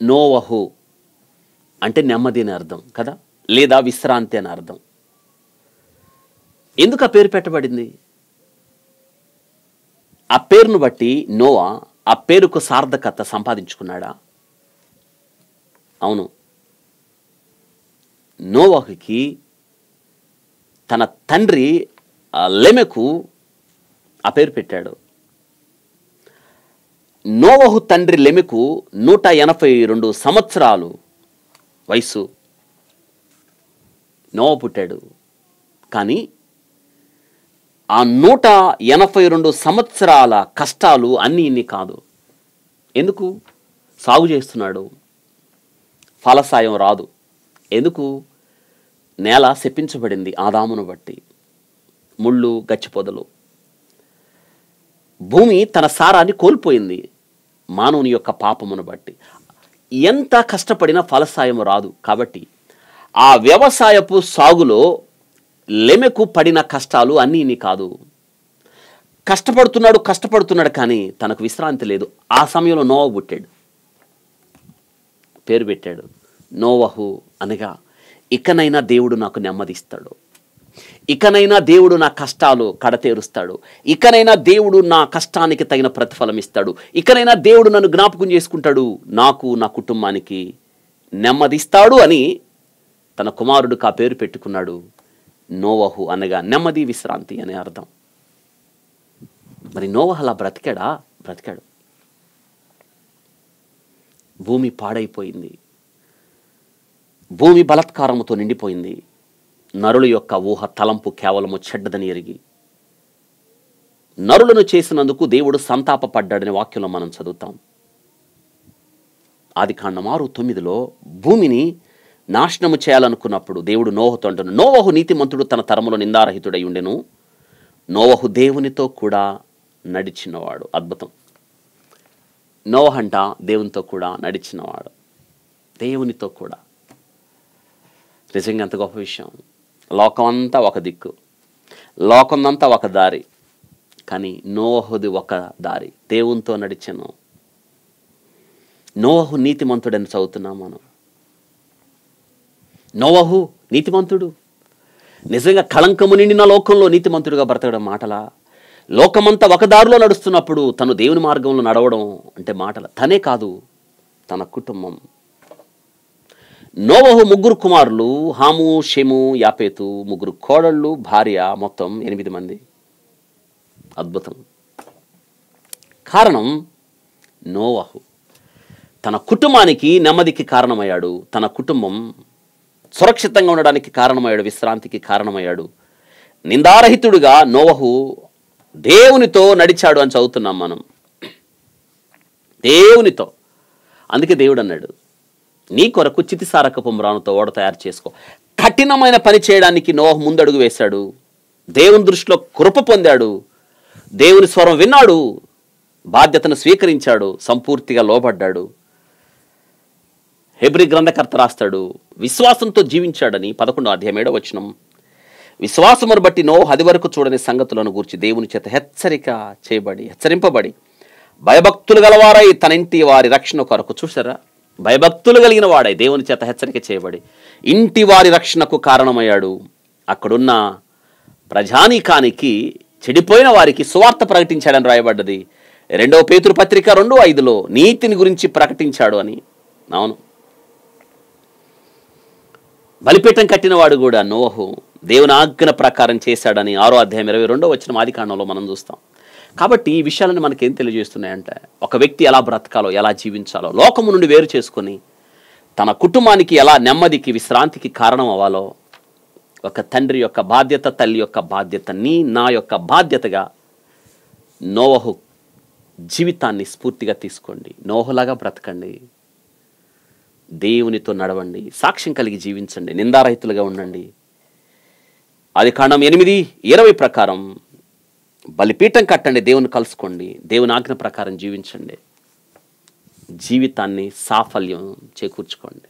నోవహు అంటే నెమ్మది అని అర్థం కదా, లేదా విశ్రాంతి అని అర్థం. ఎందుకు ఆ పేరు పెట్టబడింది? ఆ పేరును బట్టి నోవా ఆ పేరుకు సార్థకత సంపాదించుకున్నాడా? అవును. నోవహుకి తన తండ్రి లెమెకు ఆ పేరు పెట్టాడు. నోవహు తండ్రి లెమెకు 182 సంవత్సరాలు వయసు. నోవా పుట్టాడు. కానీ ఆ 182 సంవత్సరాల కష్టాలు అన్నీ ఇన్ని కాదు. ఎందుకు? సాగు చేస్తున్నాడు, ఫలసాయం రాదు. ఎందుకు? నేల శపించబడింది ఆదామును బట్టి, ముళ్ళు గచ్చిపొదలు. భూమి తన సారాన్ని కోల్పోయింది మానవుని యొక్క పాపమును బట్టి. ఎంత కష్టపడినా ఫలసాయం రాదు. కాబట్టి ఆ వ్యవసాయపు సాగులో లెమెకు పడిన కష్టాలు అన్నీ ఇన్ని కాదు. కష్టపడుతున్నాడు కానీ తనకు విశ్రాంతి లేదు. ఆ సమయంలో నోవహు పుట్టాడు. పేరు పెట్టాడు నోవహు అనగా ఇకనైనా దేవుడు నాకు నెమ్మదిస్తాడు, ఇకనైనా దేవుడు నా కష్టాలు కడతేరుస్తాడు, ఇకనైనా దేవుడు నా కష్టానికి తగిన ప్రతిఫలం ఇస్తాడు, ఇకనైనా దేవుడు నన్ను జ్ఞాపకం చేసుకుంటాడు, నాకు నా కుటుంబానికి నెమ్మదిస్తాడు అని తన కుమారుడికి ఆ పేరు పెట్టుకున్నాడు. నోవహు అనగా నెమ్మది, విశ్రాంతి అనే అర్థం. మరి నోవహు అలా బ్రతికాడా? బ్రతికాడు. భూమి పాడైపోయింది, భూమి బలాత్కారముతో నిండిపోయింది. నరుల యొక్క ఊహ తలంపు కేవలము చెడ్డదని ఎరిగి నరులను చేసినందుకు దేవుడు సంతాపపడ్డాడని వాక్యంలో మనం చదువుతాం. ఆదికాండం 6:9 భూమిని నాశనము చేయాలనుకున్నప్పుడు దేవుడు నోవహుతో అంటున్నాడు, నోవహు నీతిమంతుడు, తన తరములో నిందారహితుడై ఉండెను, నోవహు దేవునితో కూడా నడిచినవాడు. అద్భుతం. నోవహు అంట దేవునితో కూడా నడిచినవాడు, దేవునితో కూడా. నిజంగా అంత గొప్ప విషయం. లోకం అంతా ఒక దిక్కు, లోకమంతా ఒక దారి, కానీ నోవహుది ఒక దారి, దేవునితో నడిచెను. నోవహు నీతిమంతుడని చదువుతున్నాం మనం. నోవహు నీతిమంతుడు. నిజంగా కళంకము నిండిన లోకంలో నీతిమంతుడిగా బ్రతకడం మాటలా? లోకమంతా ఒక దారిలో నడుస్తున్నప్పుడు తను దేవుని మార్గంలో నడవడం అంటే మాటల? తనే కాదు, తన కుటుంబం. నోవహు 3 కుమారులు, హాము, షెము, యాపేతు, 3 కోడళ్ళు, భార్య, మొత్తం 8 మంది. అద్భుతం. కారణం నోవహు తన కుటుంబానికి నెమ్మదికి కారణమయ్యాడు, తన కుటుంబం సురక్షితంగా ఉండడానికి కారణమయ్యాడు, విశ్రాంతికి కారణమయ్యాడు. నిందారహితుడుగా నోవహు దేవునితో నడిచాడు అని చదువుతున్నాం మనం. దేవునితో. అందుకే దేవుడు అన్నాడు, నీ కొరకు చితిసారకపు మ్రానుతో ఓడ తయారు చేసుకో. కఠినమైన పని చేయడానికి నోవహు ముందడుగు వేశాడు. దేవుని దృష్టిలో కృప పొందాడు, దేవుని స్వరం విన్నాడు, బాధ్యతను స్వీకరించాడు, సంపూర్తిగా లోబడ్డాడు. హెబ్రీ గ్రంథకర్త రాస్తాడు, విశ్వాసంతో జీవించాడని 11వ అధ్యాయం 7వ వచనం. విశ్వాసమును బట్టి నోవహు అది వరకు చూడని సంగతులను గూర్చి దేవుని చేత హెచ్చరింపబడి భయభక్తులు గలవారై తన ఇంటి వారి రక్షణ కొరకు, చూసారా, భయభక్తులు కలిగిన వాడై దేవుని చేత హెచ్చరిక చేయబడి ఇంటి వారి రక్షణకు కారణమయ్యాడు. అక్కడున్న ప్రజానీకానికి, చెడిపోయిన వారికి సువార్త ప్రకటించాడని రాయబడ్డది. 2వ పేతురు పత్రిక 2:5 నీతిని గురించి ప్రకటించాడు అని. అవును, బలిపీఠం కట్టినవాడు కూడా నోవహు దేవుని ఆజ్ఞ ప్రకారం చేశాడని 6వ అధ్యాయం 22వ వచనం ఆదికాండంలో మనం చూస్తాం. కాబట్టి ఈ విషయాలను మనకేం తెలియజేస్తున్నాయంటే, ఒక వ్యక్తి ఎలా బ్రతకాలో, ఎలా జీవించాలో, లోకము నుండి వేరు చేసుకొని తన కుటుంబానికి ఎలా నెమ్మదికి, విశ్రాంతికి కారణం అవ్వాలో, ఒక తండ్రి యొక్క బాధ్యత, తల్లి యొక్క బాధ్యత, నా యొక్క బాధ్యతగా నోవహు జీవితాన్ని స్ఫూర్తిగా తీసుకోండి. నోవహులాగా బ్రతకండి, దేవునితో నడవండి, సాక్ష్యం కలిగి జీవించండి, నిందారహితులుగా ఉండండి. ఆదికాండం 8:20 ప్రకారం బలిపీఠం కట్టండి, దేవుని కలుసుకోండి, దేవుని ఆజ్ఞ ప్రకారం జీవించండి, జీవితాన్ని సాఫల్యం చేకూర్చుకోండి.